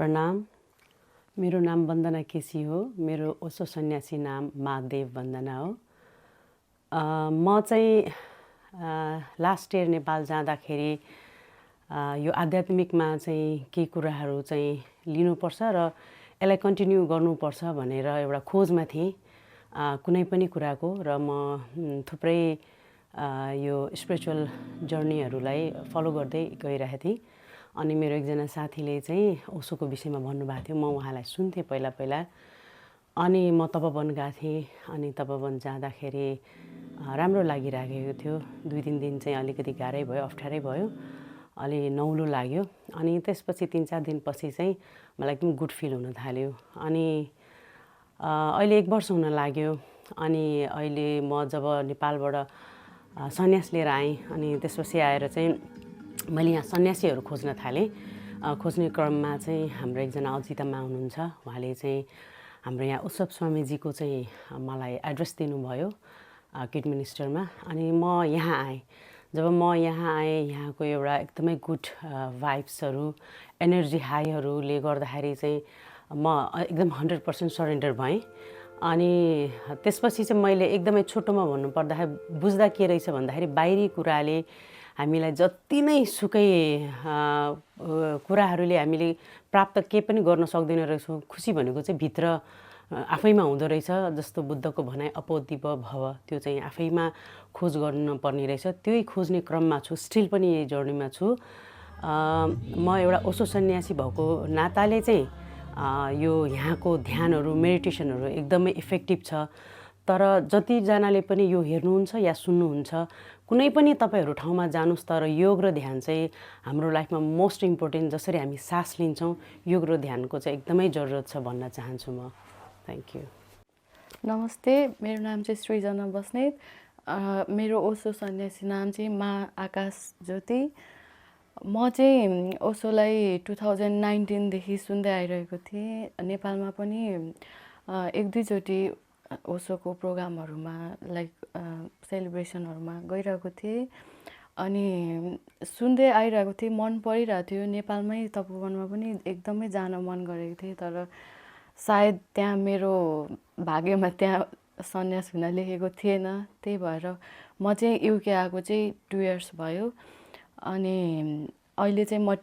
प्रणाम। मेरो नाम वन्दना केसी हो। मेरो ओशो सन्यासी नाम महादेव वन्दना हो। म चाहिँ लास्ट इयर नेपाल जाँदाखेरि यो आध्यात्मिकमा चाहिँ केही कुराहरू चाहिँ लिनुपर्छ र यसलाई कन्टिन्यू गर्नुपर्छ भनेर एउटा खोजमा थिएँ कुनै पनि कुराको, र म थुप्रै यो स्पिरिचुअल जर्नीहरूलाई फलो गर्दै गइरहेको थिएँ। अनि मेरो एकजना साथीले चाहिँ ओशोको विषयमा भन्नुभएको थियो। म उहाँलाई सुन्थेँ पहिला पहिला। अनि म तपोवन गएको थिएँ। अनि तपोवन जाँदाखेरि राम्रो लागिरहेको थियो। 2-3 दिन चाहिँ अलिकति गाह्रै भयो, अप्ठ्यारै भयो, अलि नौलो लाग्यो। अनि त्यसपछि 3-4 दिनपछि चाहिँ मलाई एकदम गुड फिल हुन थाल्यो। अनि अहिले 1 वर्ष हुन लाग्यो। अनि अहिले म जब नेपालबाट सन्यास लिएर आएँ, अनि त्यसपछि आएर चाहिँ मैले यहाँ सन्यासीहरू खोज्न थालेँ। खोज्ने क्रममा चाहिँ हाम्रो एकजना अजितामा हुनुहुन्छ। उहाँले चाहिँ हाम्रो यहाँ उत्सव स्वामीजीको चाहिँ मलाई एड्रेस दिनुभयो किड मिनिस्टरमा। अनि म यहाँ आएँ। जब म यहाँ आएँ, यहाँको एउटा एकदमै गुड भाइब्सहरू, एनर्जी हाईहरूले गर्दाखेरि चाहिँ म एकदम 100% सरेन्डर भएँ। अनि त्यसपछि चाहिँ मैले एकदमै छोटोमा भन्नुपर्दाखेरि बुझ्दा के रहेछ भन्दाखेरि बाहिरी कुराले हामीलाई जति नै सुकै कुराहरूले हामीले प्राप्त के पनि गर्न सक्दैन रहेछौँ। खुसी भनेको चाहिँ भित्र आफैमा हुँदो रहेछ। जस्तो बुद्धको भनाइ अपोदिप भव, त्यो चाहिँ आफैमा खोज गर्नुपर्ने रहेछ। त्यही खोज्ने क्रममा छु, स्टिल पनि यही जर्नीमा छु। म एउटा ओशो सन्यासी भएको नाताले चाहिँ यो यहाँको ध्यानहरू, मेडिटेसनहरू एकदमै इफेक्टिभ छ। तर जतिजनाले पनि यो हेर्नुहुन्छ या सुन्नुहुन्छ, कुनै पनि तपाईँहरू ठाउँमा जानुहोस्, तर योग र ध्यान चाहिँ हाम्रो लाइफमा मोस्ट इम्पोर्टेन्ट। जसरी हामी सास लिन्छौँ, योग र ध्यानको चाहिँ एकदमै जरुरत छ भन्न चाहन्छु म। Thank you. नमस्ते, मेरो नाम चाहिँ सृजना बस्नेत। मेरो ओशो सन्यासी नाम चाहिँ मा आकाश ज्योति। म चाहिँ ओशोलाई 2019 देखि सुन्दै आइरहेको थिएँ। नेपालमा पनि 1-2 चोटि ओशोको प्रोग्रामहरूमा लाइक सेलिब्रेसनहरूमा गइरहेको थिएँ। अनि सुन्दै आइरहेको थिएँ, मन परिरहेको थियो। नेपालमै तपोवनमा पनि एकदमै जान मन गरेको थिएँ, तर सायद त्यहाँ मेरो भाग्यमा त्यहाँ सन्यास हुन लेखेको थिएन। त्यही भएर म चाहिँ युके आएको चाहिँ 2 इयर्स भयो। अनि अहिले चाहिँ म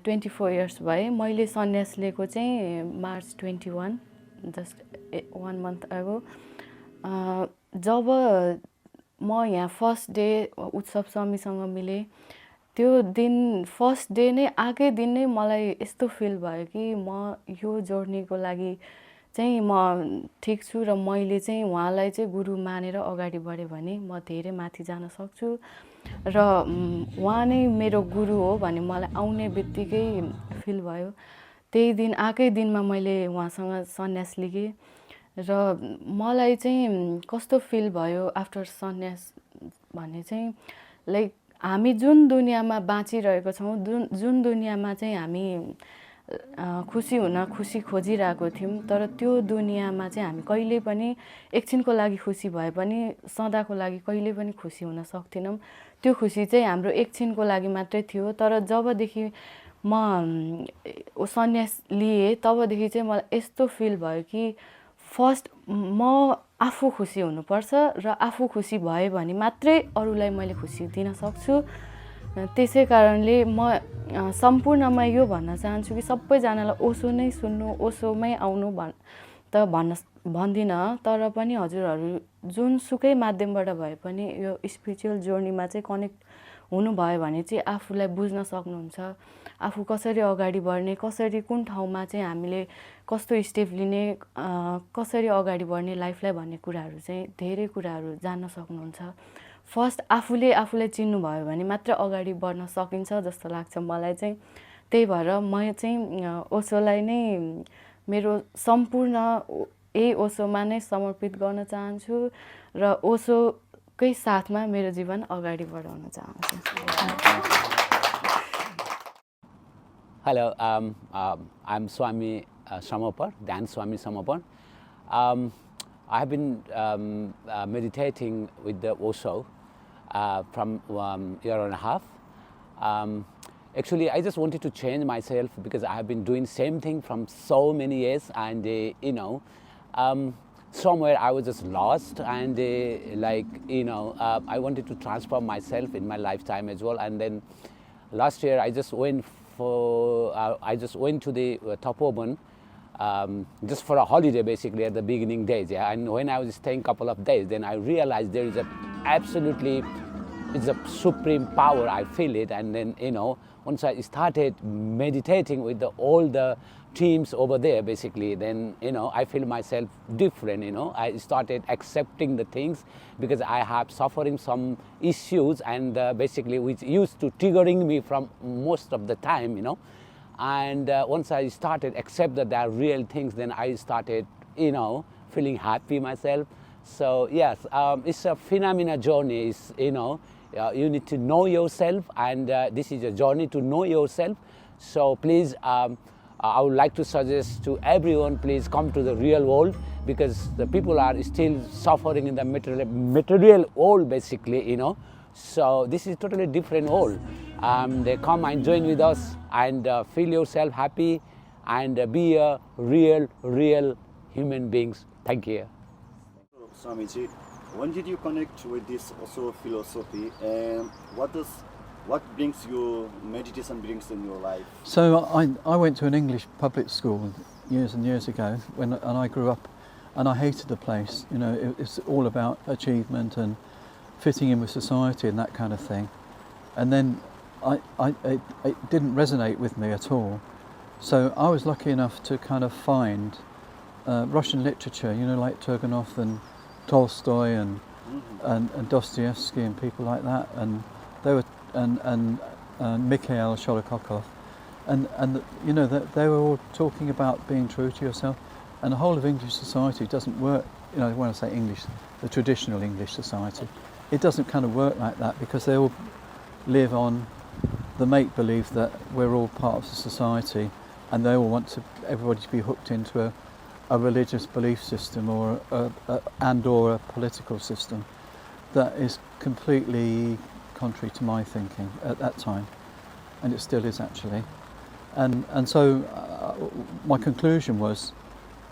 24 इयर्स भएँ। मैले सन्यास लिएको चाहिँ मार्च 21, जस्ट 1 मन्थ अगो। जब म यहाँ फर्स्ट डे उत्सव स्वामीसँग मिलेँ, त्यो दिन फर्स्ट डे नै आएकै दिन नै मलाई यस्तो फिल भयो कि म यो जर्नीको लागि चाहिँ म ठिक छु, र मैले चाहिँ उहाँलाई चाहिँ गुरु मानेर अगाडि बढेँ भने म धेरै माथि जान सक्छु। र उहाँ नै मेरो गुरु हो भन्ने मलाई आउने बित्तिकै फिल भयो। त्यही दिन आएकै दिनमा मैले उहाँसँग सन्यास लिएँ। र मलाई चाहिँ कस्तो फिल भयो आफ्टर सन्यास भने चाहिँ लाइक हामी जुन दुनियाँमा बाँचिरहेको छौँ, जुन दुनियाँमा चाहिँ हामी खुसी खोजिरहेको थियौँ, तर त्यो दुनियाँमा चाहिँ हामी कहिले पनि एकछिनको लागि खुसी भए पनि सदाको लागि कहिले पनि खुसी हुन सक्दैनौँ। त्यो खुसी चाहिँ हाम्रो एकछिनको लागि मात्रै थियो। तर जबदेखि म सन्यास लिएँ, तबदेखि चाहिँ मलाई यस्तो फिल भयो कि फर्स्ट म आफू खुसी हुनुपर्छ, र आफू खुसी भयो भने मात्रै अरूलाई मैले खुसी दिन सक्छु। त्यसै कारणले म सम्पूर्णमा यो भन्न चाहन्छु कि सबैजनालाई ओशो नै सुन्नु, ओशोमै आउनु भन्दिनँ। तर पनि हजुरहरू जुनसुकै माध्यमबाट भए पनि यो स्पिरिचुअल जर्नीमा चाहिँ कनेक्ट हुनुभयो भने चाहिँ आफूलाई बुझ्न सक्नुहुन्छ। आफू कसरी अगाडि बढ्ने, कसरी कुन ठाउँमा चाहिँ हामीले कस्तो स्टेप लिने, कसरी अगाडि बढ्ने लाइफलाई भन्ने कुराहरू चाहिँ धेरै कुराहरू जान्न सक्नुहुन्छ। फर्स्ट आफूलाई चिन्नुभयो भने मात्र अगाडि बढ्न सकिन्छ जस्तो लाग्छ मलाई चाहिँ। त्यही भएर म चाहिँ ओशोलाई नै मेरो सम्पूर्ण यही ओशोमा नै समर्पित गर्न चाहन्छु, र ओशोकै साथमा मेरो जीवन अगाडि बढाउन चाहन्छु। Hello, I'm Swami Samopar, Dan Swami Samopar. I have been meditating with the Osho from 1.5 years. actually I just wanted to change myself because I have been doing same thing from so many years, and somewhere I was just lost, and I wanted to transform myself in my lifetime as well. And then last year I just went to the Tapoban just for a holiday, basically, at the beginning days. Yeah, and when I was staying couple of days, then I realized there is it's a supreme power. I feel it, and then once I started meditating with all the teams over there, basically, then I feel myself different. I started accepting the things because I have suffering some issues, and basically which used to triggering me from most of the time. And once I started accept that they are real things, then I started feeling happy myself. So yes, it's a phenomena journey. It's, you need to know yourself, and this is a journey to know yourself. So please, I would like to suggest to everyone, please come to the real world, because the people are still suffering in the material world, basically. So this is totally different world. They come and join with us and feel yourself happy and be a real human beings. Thank you. Swamiji, when did you connect with this Osho philosophy, and what brings you meditation brings in your life? So I went to an English public school years and years ago and I grew up, and I hated the place. It's all about achievement and fitting in with society and that kind of thing. And then it didn't resonate with me at all. So I was lucky enough to kind of find Russian literature, like Turgenev and Tolstoy and Dostoevsky and people like that, and they were and Mikhail Sholokokov, and they were all talking about being true to yourself. And the whole of English society doesn't work. When I say English, the traditional English society, it doesn't kind of work like that, because they all live on the make-believe that we're all part of the society, and they all want everybody to be hooked into a religious belief system or a political system that is completely contrary to my thinking at that time, and it still is actually. And so my conclusion was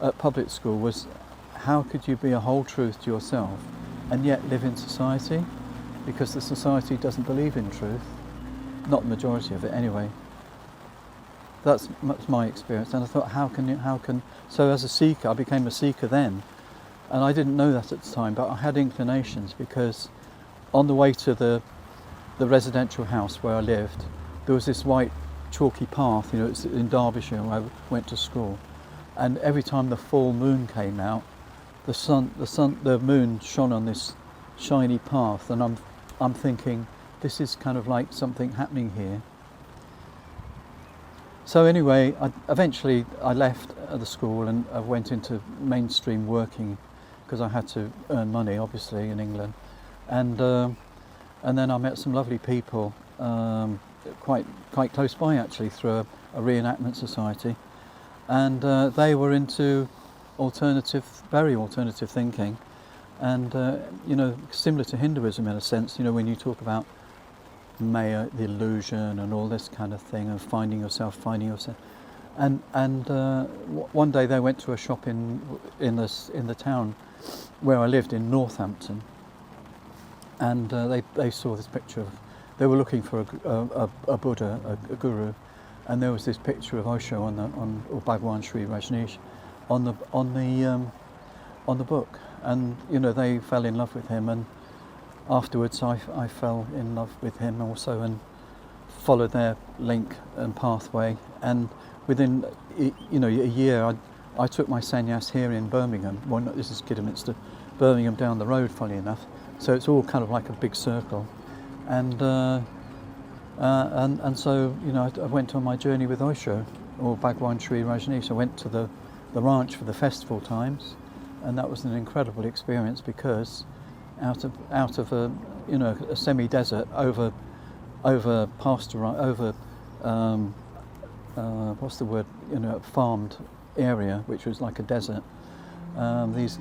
at public school was, how could you be a whole truth to yourself and yet live in society? Because the society doesn't believe in truth, not the majority of it anyway. That's my experience, and I thought, how can so as a seeker, I became a seeker then, and I didn't know that at the time, but I had inclinations, because on the way to the residential house where I lived, there was this white chalky path. It's in Derbyshire where I went to school, and every time the full moon came out, the moon shone on this shiny path, and I'm thinking, this is kind of like something happening here. So anyway, eventually I left the school and I went into mainstream working, because I had to earn money, obviously, in England. And then I met some lovely people, quite close by actually, through a reenactment society, and they were into very alternative thinking, and similar to Hinduism in a sense. When you talk about Maya, the illusion, and all this kind of thing, and finding yourself, and one day they went to a shop in the town where I lived in Northampton, and they saw this picture of, they were looking for a Buddha, a guru, and there was this picture of Osho or Bhagwan Sri Rajneesh on the book, and they fell in love with him, and afterwards I fell in love with him also, and followed their link and pathway, and within a year I took my sannyas here in Birmingham. Well, this is Kidderminster, Birmingham down the road, funny enough, so it's all kind of like a big circle, and so I went on my journey with Osho or Bhagwan Sri Rajneesh. I went to the ranch for the festival times, and that was an incredible experience, because out of a semi-desert over pasture, over what's the word, farmed area, which was like a desert. These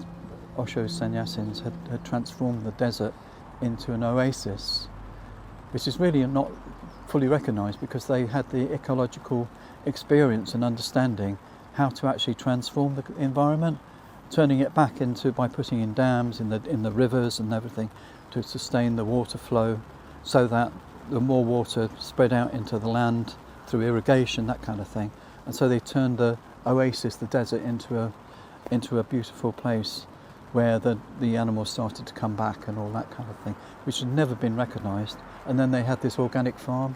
Osho sannyasins had transformed the desert into an oasis, which is really not fully recognised because they had the ecological experience and understanding how to actually transform the environment, turning it back into by putting in dams in the rivers and everything to sustain the water flow, so that the more water spread out into the land through irrigation, that kind of thing. And so they turned the oasis, the desert, into a beautiful place where the animals started to come back and all that kind of thing, which had never been recognised. And then they had this organic farm,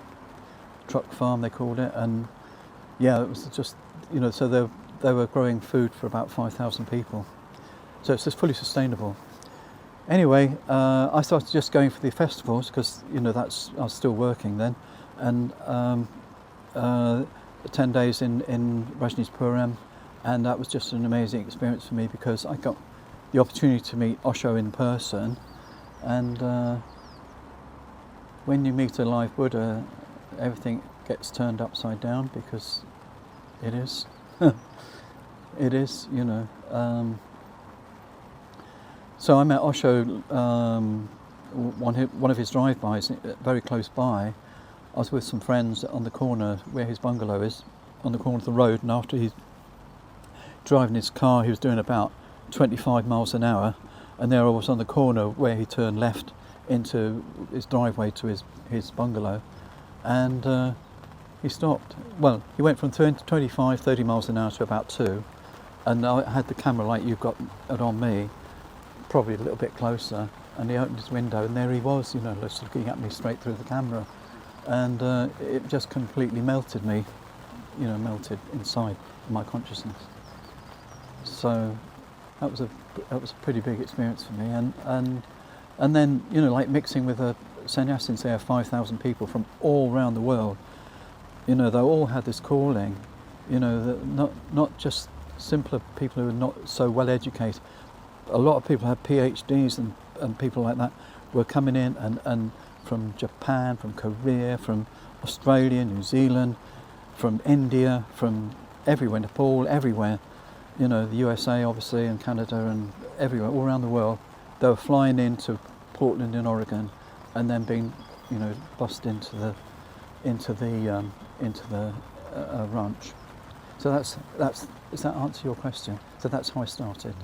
truck farm they called it, and yeah, it was just, you know, so they were growing food for about 5,000 people. So it's just fully sustainable. Anyway, I started just going for the festivals because, you know, I was still working then, and 10 days in Rajneeshpuram, and that was just an amazing experience for me because I got the opportunity to meet Osho in person, and when you meet a live Buddha, everything gets turned upside down because it is. It is, you know. So I met Osho, one of his drive-bys very close by. I was with some friends on the corner where his bungalow is, on the corner of the road, and after he's driving his car, he was doing about 25 miles an hour, and there I was on the corner where he turned left into his driveway to his bungalow, and he stopped. Well, he went from 25, 30 miles an hour to about 2, and I had the camera like you've got it on me, probably a little bit closer, and he opened his window, and there he was, you know, just looking at me straight through the camera, and it just completely melted me, you know, melted inside my consciousness. So that was a pretty big experience for me, and then, you know, like mixing with the sannyasins, there are 5,000 people from all around the world. You know, they all had this calling, you know, not just simpler people who are not so well educated. A lot of people had PhDs and people like that were coming in, and from Japan, from Korea, from Australia, New Zealand, from India, from everywhere, Nepal, everywhere, you know, the USA obviously, and Canada, and everywhere, all around the world. They were flying into Portland in Oregon, and then being, you know, bussed into the ranch. So does that answer your question? So that's how I started.